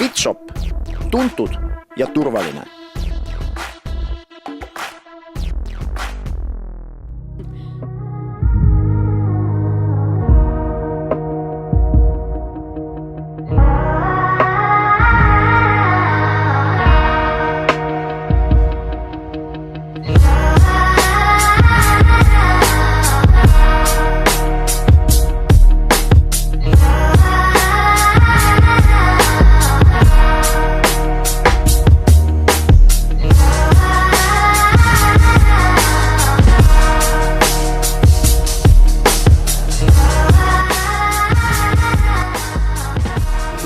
FitShop, tuntud ja turvaline.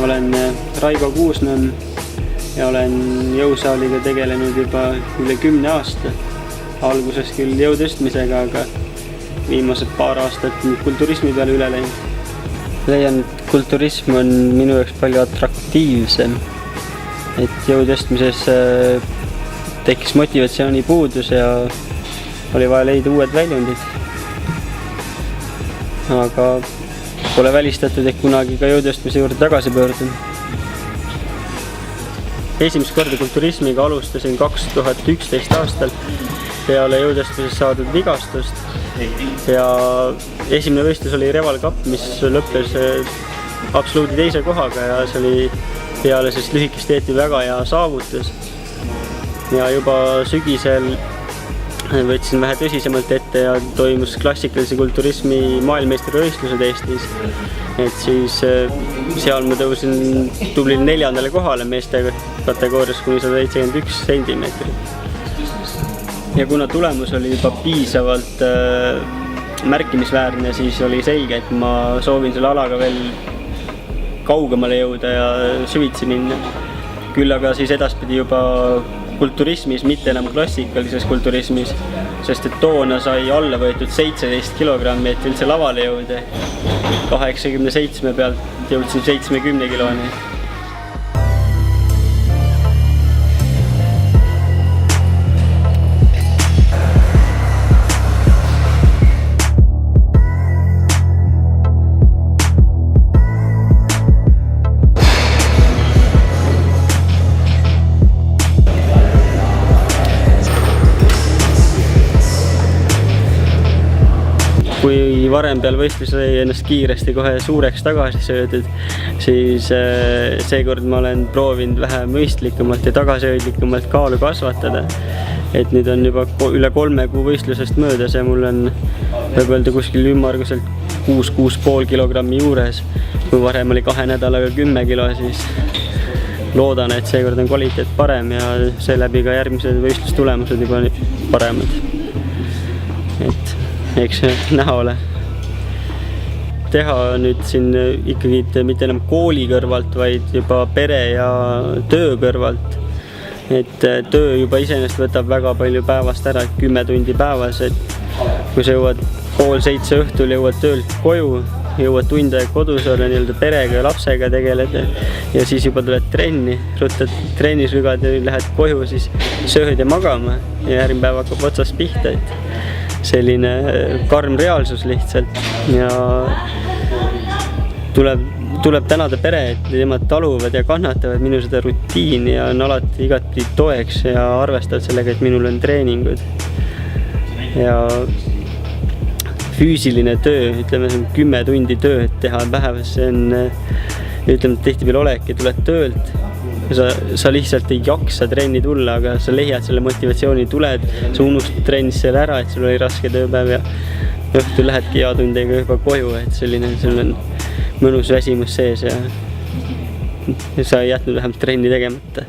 Olen Raigo Kuusnõmm ja olen jõusaaliga tegelenud juba üle 10 aasta. Alguses küll jõutõstmisega, aga viimased paar aastat kulturismi peale üle läinud. Leian, et kulturism on minu jaoks palju atraktiivsem. Et jõutõstmises tekkis motivatsiooni puudus ja oli vaja leida uued väljundid. Aga pole välistatud, et kunagi ka jõutõstmise juurde tagasi pöördun. Esimest korda kulturismiga alustasin 2011 aastal peale jõutõstmisest saadud vigastust. Ja esimene võistlus oli Reval Cup, mis lõppes absoluudi teise kohaga ja see oli peale lühikest teeti väga hea saavutus. Ja juba sügisel võtsin vähe tõsisemalt ette ja toimus klassikalise kulturismi maailmeistrivõistlused Eestis. Et siis seal ma tõusin tublil 4. kohale meeste kategoorias kuni 171 sentimeetrit. Ja kuna tulemus oli juba piisavalt märkimisväärne, siis oli selge, et ma soovin selle alaga veel kaugemale jõuda ja süvitsi minna. Küll aga siis edaspidi juba kulturismis, mitte enam klassikalises kulturismis, sest et toona sai alla võetud 17 kilogrammi, et üldse lavale jõuda. 87 pealt jõudsin 70 kiloni. Kui varem peal võistlus sai ennast kiiresti kohe suureks tagasi söödud, siis seekord ma olen proovinud vähe mõistlikumalt ja tagasihoidlikumalt kaalu kasvatada. Et nüüd on juba üle 3 kuu võistlusest möödas ja mul on võib öelda kuskil ümmarguselt 6,5 kilogrammi juures. Kui varem oli 2 nädalaga 10 kilo, siis loodan, et seekord on kvaliteet parem ja seeläbi ka järgmised võistlustulemused juba paremad. Et eks näha ole. Teha nüüd siin ikkagi mitte enam kooli kõrvalt, vaid juba pere ja töö kõrvalt. Et töö juba iseenesest võtab väga palju päevast ära, 10 tundi päevas. Et kui sa jõuad 6:30 õhtul, jõuad töölt koju, jõuad tund aega kodus olla perega ja lapsega tegeleda ja siis juba tuled trenni, ruttad trennis rügad ja lähed koju, siis sööd ja magama ja järgmine päev hakkab otsast pihta. Et selline karm reaalsus lihtsalt ja tuleb tänada pere, et nemad taluvad ja kannatavad minu seda rutiini ja on alati igati toeks ja arvestavad sellega, et minul on treeningud. Ja füüsiline töö, ütleme 10 tundi tööd teha päevas, see on, ütleme, tehti veel olek ja tuled töölt. Sa lihtsalt ei jaksa trenni tulla, aga sa leiad selle motivatsiooni, tuled, sa unustad trennis selle ära, et sul oli raske tööpäev ja õhtul lähedki hea tundega juba koju, et sul on mõnus väsimus sees ja sa ei jätnud vähemalt trenni tegemata.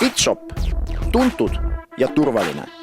Bitshop, tuntud ja turvaline